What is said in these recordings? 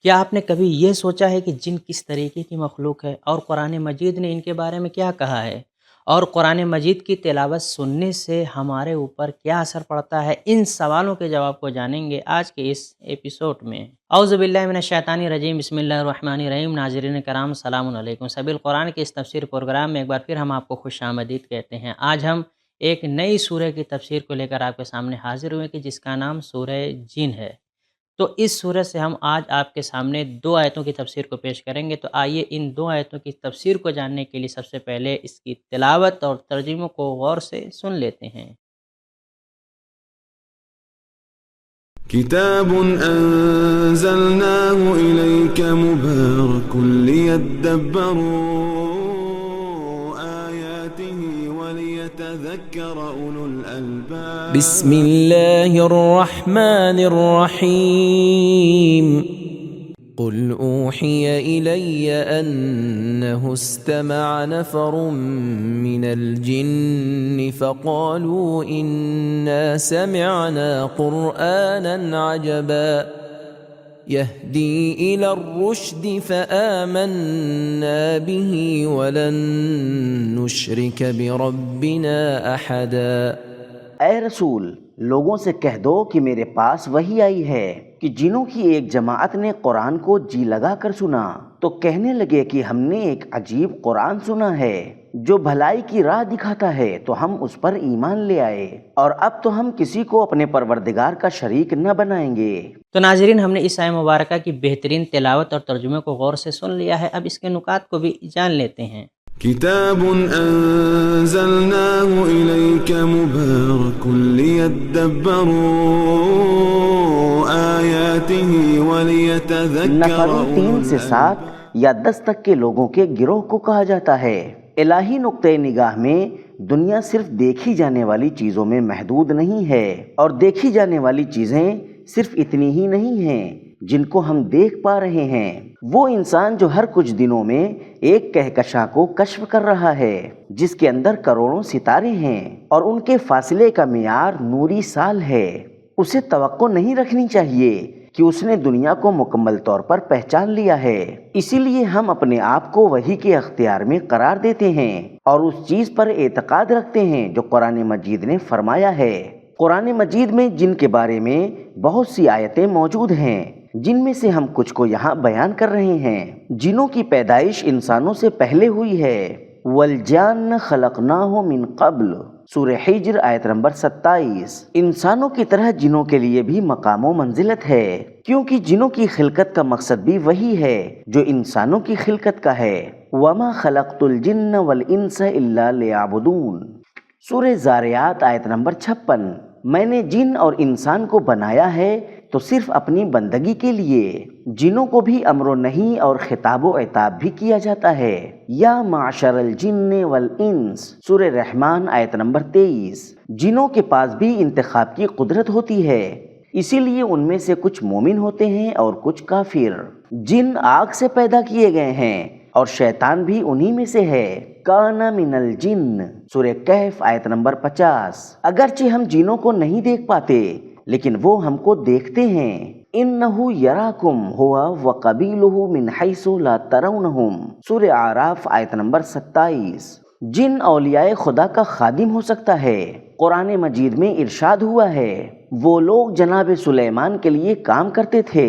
کیا آپ نے کبھی یہ سوچا ہے کہ جن کس طریقے کی مخلوق ہے اور قرآن مجید نے ان کے بارے میں کیا کہا ہے؟ اور قرآن مجید کی تلاوت سننے سے ہمارے اوپر کیا اثر پڑتا ہے؟ ان سوالوں کے جواب کو جانیں گے آج کے اس ایپیسوڈ میں۔ اعوذ باللہ من الشیطان الرجیم، بسم اللہ الرحمن الرحیم۔ ناظرین کرام السلام علیکم۔ سبیل القرآن کے اس تفسیر پروگرام میں ایک بار پھر ہم آپ کو خوش آمدید کہتے ہیں۔ آج ہم ایک نئی سورہ کی تفسیر کو لے کر آپ کے سامنے حاضر ہوئے کہ جس کا نام سورہ جن ہے۔ تو اس صورت سے ہم آج آپ کے سامنے دو آیتوں کی تفسیر کو پیش کریں گے، تو آئیے ان دو آیتوں کی تفسیر کو جاننے کے لیے سب سے پہلے اس کی تلاوت اور ترجموں کو غور سے سن لیتے ہیں۔ كتاب أنزلناه إليك مبارك ليدبروا آياته وليتذكر أولو الألباب بسم الله الرحمن الرحيم قل أوحي إلي أنه استمع نفر من الجن فقالوا إنا سمعنا قرآنا عجبا يهدي إلى الرشد فآمنا به ولن نشرك بربنا أحدا۔ اے رسول، لوگوں سے کہہ دو کہ میرے پاس وحی آئی ہے کہ جنوں کی ایک جماعت نے قرآن کو جی لگا کر سنا تو کہنے لگے کہ ہم نے ایک عجیب قرآن سنا ہے جو بھلائی کی راہ دکھاتا ہے، تو ہم اس پر ایمان لے آئے، اور اب تو ہم کسی کو اپنے پروردگار کا شریک نہ بنائیں گے۔ تو ناظرین، ہم نے اس آیہ مبارکہ کی بہترین تلاوت اور ترجمے کو غور سے سن لیا ہے، اب اس کے نکات کو بھی جان لیتے ہیں۔ كتاب أنزلناه إليك مبارك ليدبروا آياته وليتذكر نفروں 3 سے 7 یا 10 تک کے لوگوں کے گروہ کو کہا جاتا ہے۔ الہی نقطۂ نگاہ میں دنیا صرف دیکھی جانے والی چیزوں میں محدود نہیں ہے، اور دیکھی جانے والی چیزیں صرف اتنی ہی نہیں ہیں جن کو ہم دیکھ پا رہے ہیں۔ وہ انسان جو ہر کچھ دنوں میں ایک کہکشاں کو کشف کر رہا ہے جس کے اندر کروڑوں ستارے ہیں اور ان کے فاصلے کا معیار نوری سال ہے، اسے توقع نہیں رکھنی چاہیے کہ اس نے دنیا کو مکمل طور پر پہچان لیا ہے۔ اسی لیے ہم اپنے آپ کو وحی کے اختیار میں قرار دیتے ہیں اور اس چیز پر اعتقاد رکھتے ہیں جو قرآن مجید نے فرمایا ہے۔ قرآن مجید میں جن کے بارے میں بہت سی آیتیں موجود ہیں، جن میں سے ہم کچھ کو یہاں بیان کر رہے ہیں۔ جنوں کی پیدائش انسانوں سے پہلے ہوئی ہے۔ وَالْجَانَّ خَلَقْنَاهُ مِنْ قَبْلُ، سورہ حجر آیت نمبر 27۔ انسانوں کی طرح جنوں کے لیے بھی مقام و منزلت ہے، کیونکہ جنوں کی خلقت کا مقصد بھی وہی ہے جو انسانوں کی خلقت کا ہے۔ وَمَا خَلَقْتُ الْجِنَّ وَالْإِنسَ إِلَّا لِيَعْبُدُونَ، سورہ زاریات آیت نمبر 56۔ میں نے جن اور انسان کو بنایا ہے تو صرف اپنی بندگی کے لیے۔ جنوں کو بھی امر و نہی اور خطاب و عتاب بھی کیا جاتا ہے۔ یا معشر الجن والانس، سورہ رحمان آیت نمبر 23۔ جنوں کے پاس بھی انتخاب کی قدرت ہوتی ہے، اسی لیے ان میں سے کچھ مومن ہوتے ہیں اور کچھ کافر۔ جن آگ سے پیدا کیے گئے ہیں اور شیطان بھی انہی میں سے ہے۔ کانا من الجن، سورہ کہف آیت نمبر 50۔ اگرچہ ہم جنوں کو نہیں دیکھ پاتے لیکن وہ ہم کو دیکھتے ہیں۔ انہ یراکم ہوا وقبیلہ من حیث لا ترونہم، سورہ اعراف آیت نمبر 27۔ جن اولیاء خدا کا خادم ہو سکتا ہے۔ قرآن مجید میں ارشاد ہوا ہے، وہ لوگ جناب سلیمان کے لیے کام کرتے تھے۔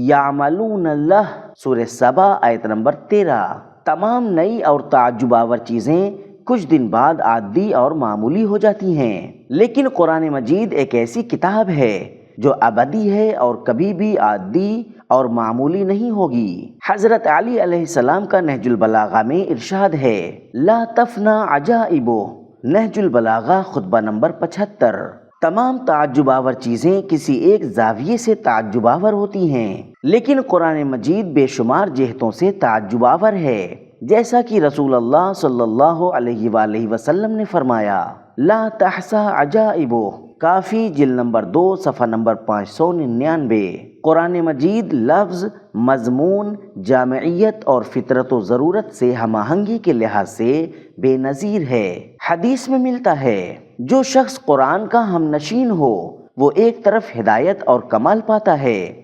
یعملون اللہ، سورہ سبا آیت نمبر 13۔ تمام نئی اور تعجب آور چیزیں کچھ دن بعد عادی اور معمولی ہو جاتی ہیں، لیکن قرآن مجید ایک ایسی کتاب ہے جو ابدی ہے اور کبھی بھی عادی اور معمولی نہیں ہوگی۔ حضرت علی علیہ السلام کا نہج البلاغہ میں ارشاد ہے، لا تفنا عجائبہ، نہج البلاغہ خطبہ نمبر 75۔ تمام تعجب آور چیزیں کسی ایک زاویے سے تعجب آور ہوتی ہیں، لیکن قرآن مجید بے شمار جہتوں سے تعجب آور ہے، جیسا کہ رسول اللہ صلی اللہ علیہ وآلہ وسلم نے فرمایا، لا تحصى عجائبہ، کافی جلد نمبر 2 صفحہ نمبر 599۔ قرآن مجید لفظ، مضمون، جامعیت اور فطرت و ضرورت سے ہم آہنگی کے لحاظ سے بے نظیر ہے۔ حدیث میں ملتا ہے، جو شخص قرآن کا ہم نشین ہو وہ ایک طرف ہدایت اور کمال پاتا ہے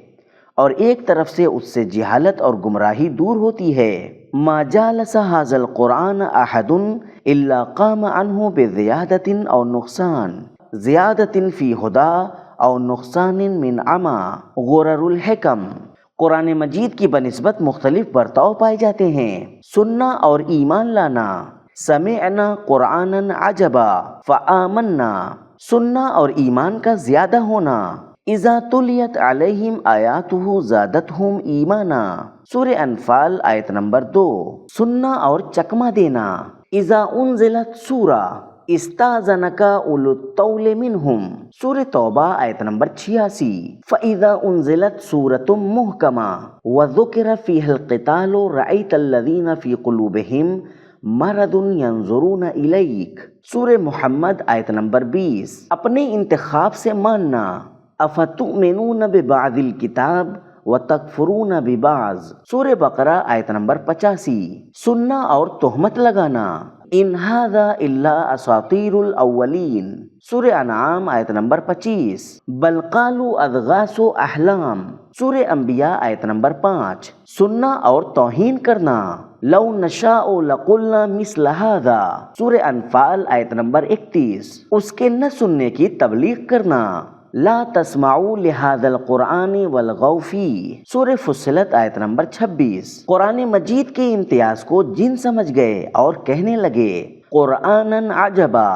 اور ایک طرف سے اس سے جہالت اور گمراہی دور ہوتی ہے۔ ما جالس ھذا القرآن احد الا قام عنہ بزیادۃ او نقصان، زیادۃ فی ہدا او نقصان من عما غرر الحکم۔ قرآن مجید کی بنسبت مختلف برتاؤ پائے جاتے ہیں: سننا اور ایمان لانا، سمعنا قرآنا عجبا فآمنا، سننا اور ایمان کا زیادہ ہونا، اذا تلیت علیہم آیاتہ زادتہم ایمانا، سورہ انفال آیت نمبر 2۔ سننا اور چکمہ دینا، اذا انزلت سورہ استاذنک اولو الطول منہم، سورہ توبہ آیت نمبر 86۔ فَإِذَا أُنزِلَتْ سُورَةٌ مُحْكَمَةٌ وَذُكِرَ فِيهَا الْقِتَالُ رَأَيْتَ الَّذِينَ فِي قُلُوبِهِمْ مَرَضٌ يَنظُرُونَ إِلَيْكَ، سورہ محمد آیت نمبر 20۔ اپنے انتخاب سے ماننا، أَفَتُؤْمِنُونَ بِبَعْضِ الْكِتَابِ وَتَكْفُرُونَ بِبَعْضٍ، سورہ بقرہ آیت نمبر 85۔ سننا اور تہمت لگانا، ان ھذا الا اساطیر الاولین، سورہ انعام آیت نمبر 25۔ بل قالوا اضغاث احلام، سورہ انبیاء آیت نمبر 5۔ سننا اور توہین کرنا، لو نشاء لقلنا مثل ھذا، سورہ انفال آیت نمبر 31۔ اس کے نہ سننے کی تبلیغ کرنا، لا تسمعوا لهذا القرآن والغوا فیہ، سورہ فصلت آیت نمبر 26۔ قرآن مجید کے امتیاز کو جن سمجھ گئے اور کہنے لگے قرآناً عجبا،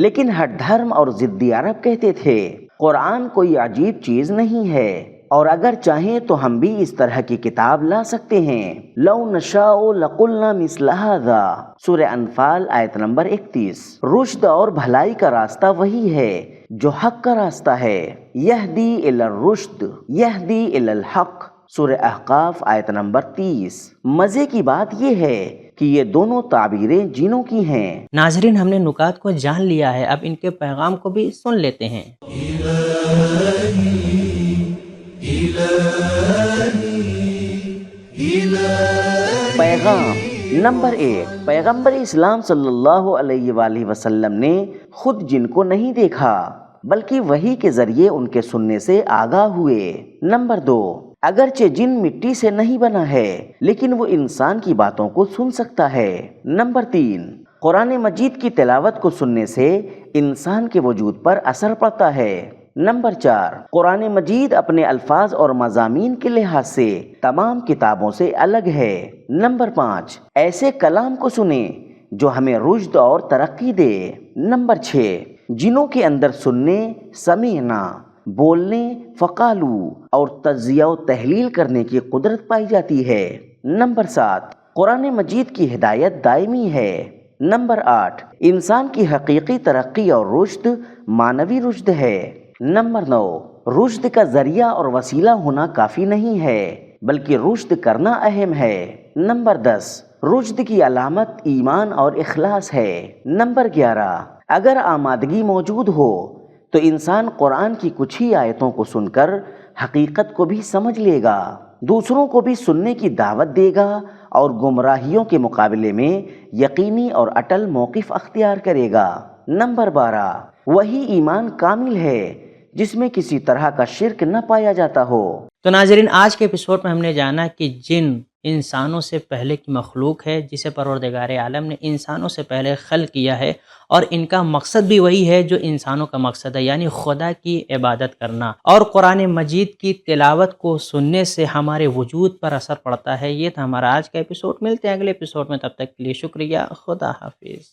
لیکن ہٹ دھرم اور ضدی عرب کہتے تھے قرآن کوئی عجیب چیز نہیں ہے، اور اگر چاہیں تو ہم بھی اس طرح کی کتاب لا سکتے ہیں، لو نشاء لقلنا مثل ھذا، سورہ انفال آیت نمبر 31۔ رشد اور بھلائی کا راستہ وہی ہے جو حق کا راستہ ہے، یہدی الی الرشد یہدی الی الحق، سورہ احقاف آیت نمبر 30۔ مزے کی بات یہ ہے کہ یہ دونوں تعبیریں جنوں کی ہیں۔ ناظرین، ہم نے نکات کو جان لیا ہے، اب ان کے پیغام کو بھی سن لیتے ہیں۔ پیغام نمبر 1، پیغمبر اسلام صلی اللہ علیہ وآلہ وسلم نے خود جن کو نہیں دیکھا بلکہ وحی کے ذریعے ان کے سننے سے آگاہ ہوئے۔ نمبر 2، اگرچہ جن مٹی سے نہیں بنا ہے لیکن وہ انسان کی باتوں کو سن سکتا ہے۔ نمبر 3، قرآن مجید کی تلاوت کو سننے سے انسان کے وجود پر اثر پڑتا ہے۔ نمبر 4، قرآن مجید اپنے الفاظ اور مضامین کے لحاظ سے تمام کتابوں سے الگ ہے۔ نمبر 5، ایسے کلام کو سنیں جو ہمیں رشد اور ترقی دے۔ نمبر 6، جنوں کے اندر سننے، سمعنا، بولنے، فقالو اور تجزیہ و تحلیل کرنے کی قدرت پائی جاتی ہے۔ نمبر 7، قرآن مجید کی ہدایت دائمی ہے۔ نمبر 8، انسان کی حقیقی ترقی اور رشد معنوی رشد ہے۔ نمبر 9، رشد کا ذریعہ اور وسیلہ ہونا کافی نہیں ہے بلکہ رشد کرنا اہم ہے۔ نمبر 10، رشد کی علامت ایمان اور اخلاص ہے۔ نمبر 11، اگر آمادگی موجود ہو تو انسان قرآن کی کچھ ہی آیتوں کو سن کر حقیقت کو بھی سمجھ لے گا، دوسروں کو بھی سننے کی دعوت دے گا اور گمراہیوں کے مقابلے میں یقینی اور اٹل موقف اختیار کرے گا۔ نمبر 12، وہی ایمان کامل ہے جس میں کسی طرح کا شرک نہ پایا جاتا ہو۔ تو ناظرین، آج کے ایپیسوڈ میں ہم نے جانا کہ جن انسانوں سے پہلے کی مخلوق ہے جسے پروردگار عالم نے انسانوں سے پہلے خلق کیا ہے، اور ان کا مقصد بھی وہی ہے جو انسانوں کا مقصد ہے، یعنی خدا کی عبادت کرنا، اور قرآن مجید کی تلاوت کو سننے سے ہمارے وجود پر اثر پڑتا ہے۔ یہ تھا ہمارا آج کا ایپیسوڈ، ملتے ہیں اگلے ایپیسوڈ میں، تب تک کے لیے شکریہ، خدا حافظ۔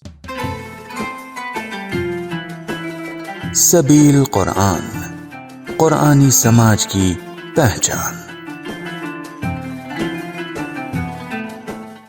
سبیل قرآن، قرآنی سماج کی پہچان۔